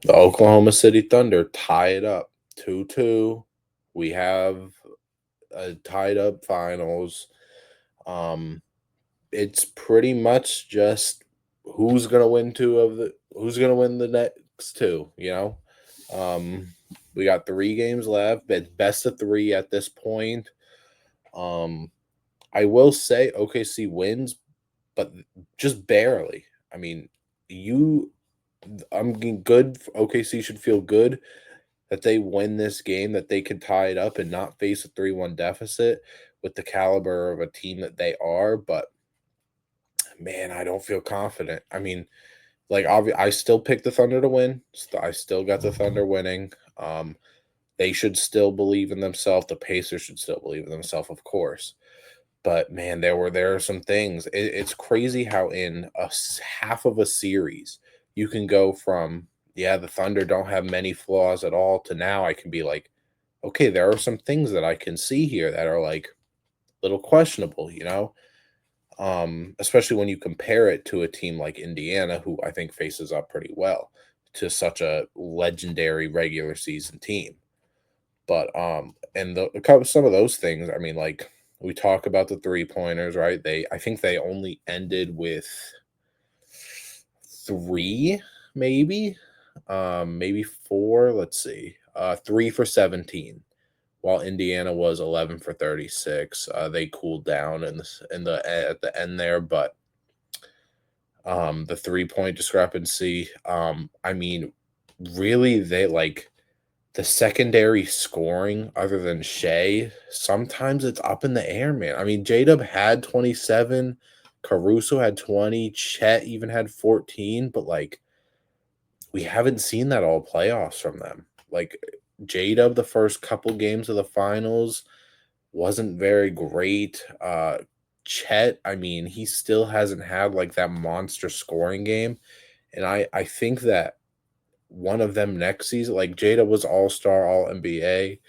The Oklahoma City Thunder tie it up 2-2. We have a tied up finals. Um, it's pretty much just who's gonna win the next two, you know? Um, we got 3 games left, but best of 3 at this point. Um, I will say OKC wins, but just barely. I mean, you good. OKC should feel good that they win this game, that they can tie it up and not face a 3-1 deficit with the caliber of a team that they are. But man, I don't feel confident. I mean, like I still picked the Thunder to win. I still got the Thunder winning. They should still believe in themselves. The Pacers should still believe in themselves, of course. But man, there are some things. It's crazy how in half of a series you can go from yeah, the Thunder don't have many flaws at all to now I can be like, okay, there are some things that I can see here that are like little questionable, you know? Especially when you compare it to a team like Indiana, who I think faces up pretty well to such a legendary regular season team. But and some of those things, I mean, like we talk about the three pointers, right? I think they only ended with three, maybe, maybe four. Let's see, 3 for 17, while Indiana was 11 for 36. They cooled down in the at the end there, but the 3 point discrepancy. I mean, really, they like the secondary scoring other than Shea, sometimes it's up in the air, man. I mean, J-Dub had 27, Caruso had 20, Chet even had 14, but like we haven't seen that all playoffs from them. Like J-Dub the first couple games of the finals wasn't very great. Chet, I mean, he still hasn't had like that monster scoring game. And I think that one of them next season. Like Jada was all star, all NBA,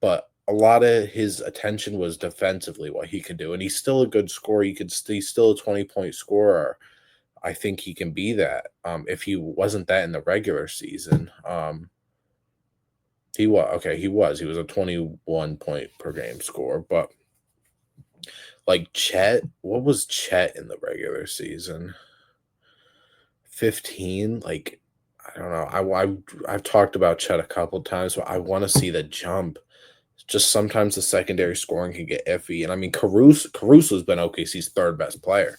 but a lot of his attention was defensively what he could do, and he's still a good scorer. He's still a 20-point scorer. I think he can be that. If he wasn't that in the regular season, he was okay. He was a 21 point per game score, but like Chet, what was Chet in the regular season? 15, like I don't know. I've talked about Chet a couple times, but I want to see the jump. Just sometimes the secondary scoring can get iffy, and I mean Caruso's been OKC's third best player.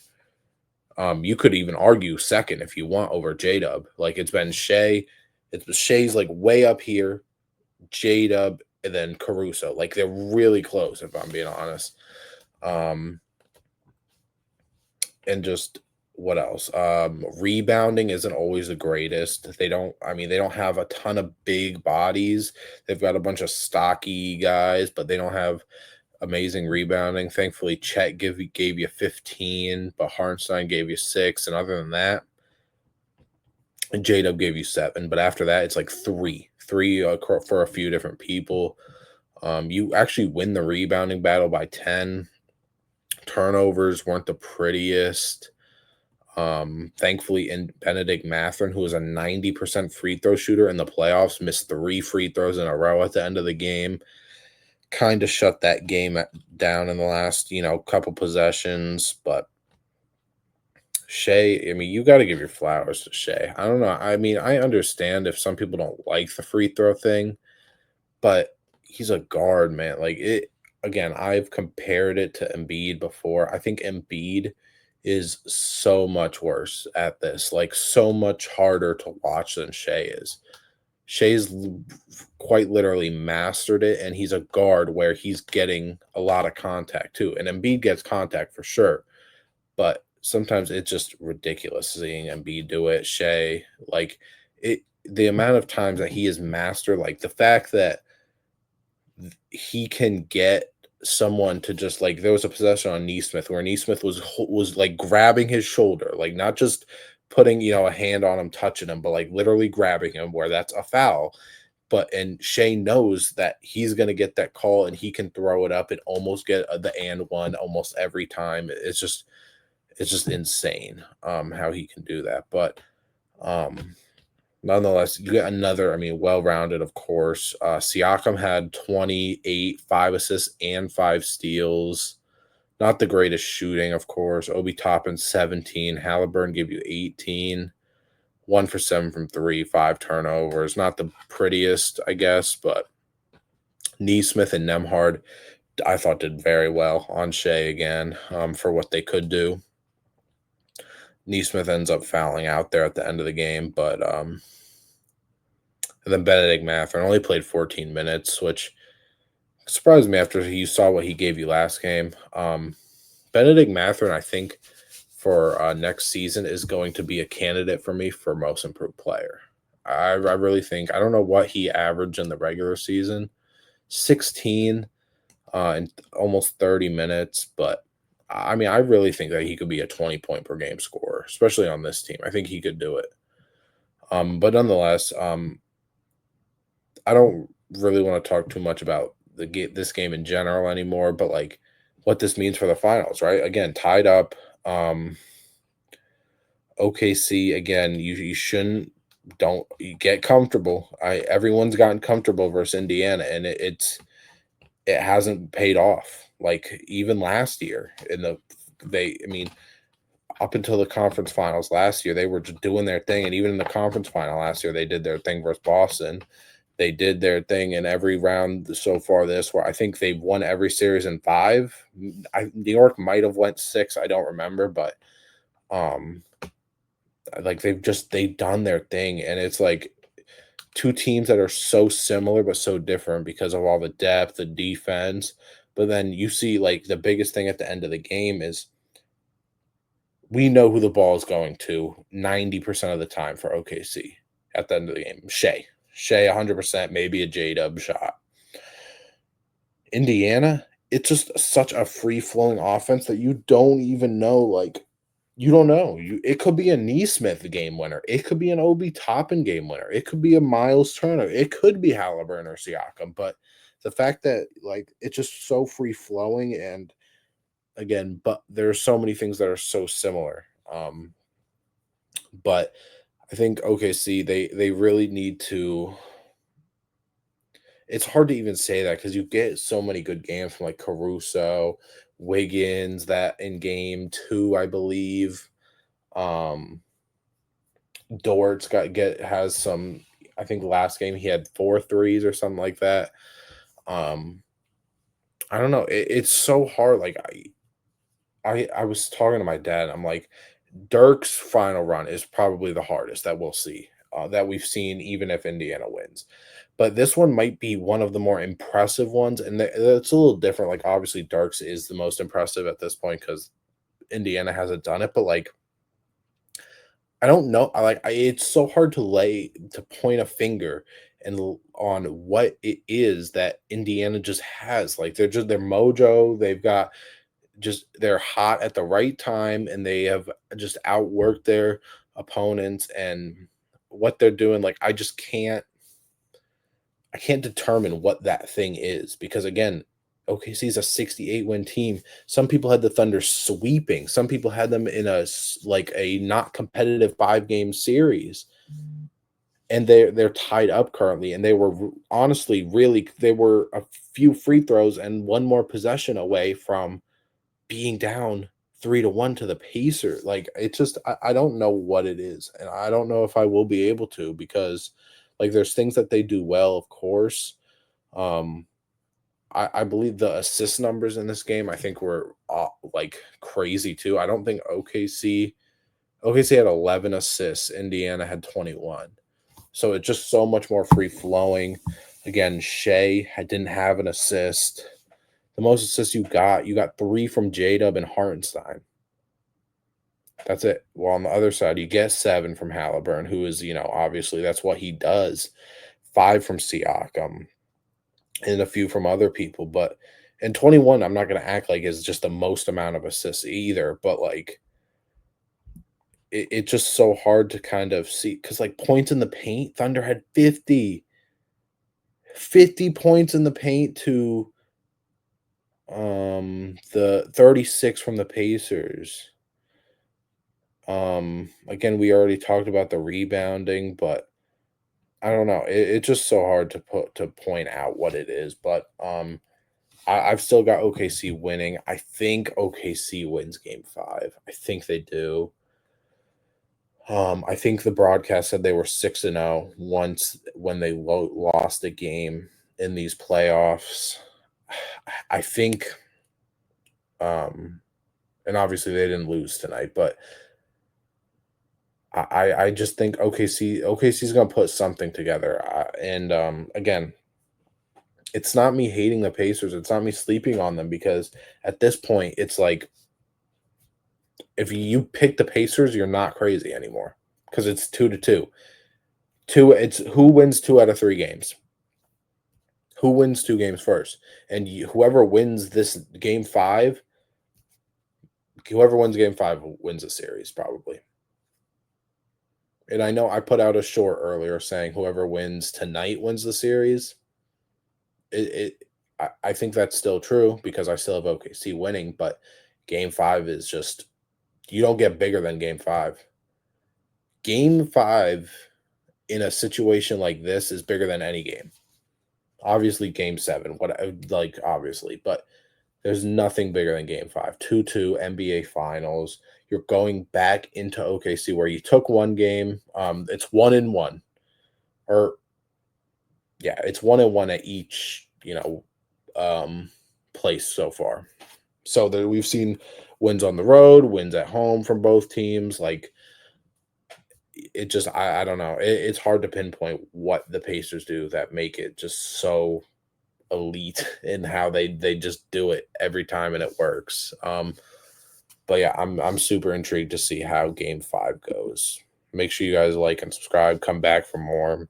You could even argue second if you want over J Dub. Like it's been Shea, Shea's like way up here, J Dub, and then Caruso. Like they're really close if I'm being honest. Um, and just what else? Rebounding isn't always the greatest. They don't have a ton of big bodies. They've got a bunch of stocky guys, but they don't have amazing rebounding. Thankfully, Chet gave you 15, but Harnstein gave you 6. And other than that, J Dub gave you 7. But after that, it's like three for a few different people. You actually win the rebounding battle by 10. Turnovers weren't the prettiest. Thankfully, in Benedict Mathurin, who was a 90% free throw shooter in the playoffs, missed 3 free throws in a row at the end of the game. Kind of shut that game down in the last, couple possessions. But Shea, I mean, you got to give your flowers to Shea. I don't know. I mean, I understand if some people don't like the free throw thing, but he's a guard, man. Like it again, I've compared it to Embiid before. I think Embiid is so much worse at this, like so much harder to watch than Shea is. Quite literally mastered it, and he's a guard where he's getting a lot of contact too. And Embiid gets contact for sure, but sometimes it's just ridiculous seeing Embiid do it. Shea, like it, the amount of times that he has mastered, like the fact that he can get someone to just like there was a possession on Neesmith where Neesmith was like grabbing his shoulder, like not just putting a hand on him, touching him, but like literally grabbing him where that's a foul. But and Shane knows that he's gonna get that call and he can throw it up and almost get the and one almost every time. It's just insane how he can do that. But um nonetheless, you get another, I mean, well-rounded, of course. Siakam had 28, 5 assists, and 5 steals. Not the greatest shooting, of course. Obi Toppin, 17. Halliburton gave you 18. 1 for 7 from three, 5 turnovers. Not the prettiest, I guess, but Neesmith and Nemhard, I thought, did very well on Shea again, for what they could do. Neesmith ends up fouling out there at the end of the game, but and then Benedict Mathurin only played 14 minutes, which surprised me after you saw what he gave you last game. Benedict Mathurin, I think, for next season is going to be a candidate for me for most improved player. I really think, I don't know what he averaged in the regular season, 16 in almost 30 minutes, but I mean, I really think that he could be a 20-point per game scorer, especially on this team. I think he could do it. But nonetheless, I don't really want to talk too much about this game in general anymore, but like what this means for the finals, right? Again, tied up. OKC again. You shouldn't, don't you get comfortable. Everyone's gotten comfortable versus Indiana, and it hasn't paid off. Like even last year in the I mean, up until the conference finals last year, they were just doing their thing, and even in the conference final last year, they did their thing versus Boston. They did their thing in every round so far this, where I think they've won every series in 5. New York might have went 6, I don't remember, but um like they've done their thing, and it's like two teams that are so similar but so different because of all the depth, the defense. But then you see like the biggest thing at the end of the game is we know who the ball is going to 90% of the time for OKC at the end of the game. Shea 100%, maybe a J-Dub shot. Indiana, it's just such a free-flowing offense that you don't even know, like, you don't know. It could be a Neesmith game winner. It could be an Obi Toppin game winner. It could be a Miles Turner. It could be Halliburton or Siakam. But the fact that like it's just so free-flowing, and again, but there are so many things that are so similar. But I think OKC, they really need to, it's hard to even say that because you get so many good games from like Caruso, Wiggins, that in game 2, I believe. Um Dort's has some, I think last game he had 4 threes or something like that. Um I don't know. It's so hard. Like I was talking to my dad. I'm like, Dirk's final run is probably the hardest that we'll see, that we've seen, even if Indiana wins. But this one might be one of the more impressive ones, and it's a little different. Like obviously, Dirk's is the most impressive at this point because Indiana hasn't done it. But like, I don't know. It's so hard to point a finger on what it is that Indiana just has. Like their mojo. They've got just, they're hot at the right time, and they have just outworked their opponents, and what they're doing, like I can't determine what that thing is because again, OKC is a 68 win team. Some people had the Thunder sweeping. Some people had them in like a not competitive 5-game series, and they're tied up currently, and they were honestly really, they were a few free throws and one more possession away from being down 3-1 to the Pacers. Like it's just, I don't know what it is, and I don't know if I will be able to, because like there's things that they do well, of course. Um I believe the assist numbers in this game, I think, were like crazy too. I don't think OKC had 11 assists, Indiana had 21. So it's just so much more free flowing. Again, didn't have an assist. The most assists you got 3 from J-Dub and Hartenstein. That's it. Well, on the other side, you get 7 from Halliburton, who is, obviously that's what he does. 5 from Siakam and a few from other people. But in 21, I'm not going to act like it's just the most amount of assists either. But like, it's just so hard to kind of see because like points in the paint, Thunder had 50 points in the paint to the 36 from the Pacers. Again, we already talked about the rebounding, but I don't know. It's just so hard to point out what it is, but I've still got OKC winning. I think OKC wins game 5. I think they do. I think the broadcast said they were 6-0 once when they lost a game in these playoffs. I think, and obviously they didn't lose tonight, but I just think OKC's gonna put something together. And again, it's not me hating the Pacers. It's not me sleeping on them because at this point, it's like if you pick the Pacers, you're not crazy anymore because it's 2-2. It's who wins 2 out of 3 games. Who wins 2 games first, and whoever wins this game 5, whoever wins game 5 wins the series probably. And I know I put out a short earlier saying whoever wins tonight wins the series. I think that's still true because I still have OKC winning, but game 5 is just you don't get bigger than game 5. Game 5 in a situation like this is bigger than any game. Obviously, game 7, what like obviously, but there's nothing bigger than game 5. 2-2 NBA Finals. You're going back into OKC where you took one game. It's 1-1, or yeah, it's 1-1 at each place so far. So that we've seen wins on the road, wins at home from both teams. Like it just, I don't know. It's hard to pinpoint what the Pacers do that make it just so elite in how they just do it every time and it works. But yeah, I'm super intrigued to see how game 5 goes. Make sure you guys like and subscribe. Come back for more.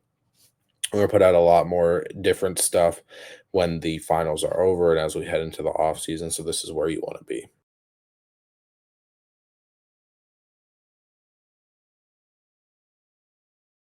We're gonna put out a lot more different stuff when the finals are over and as we head into the off season. So this is where you want to be.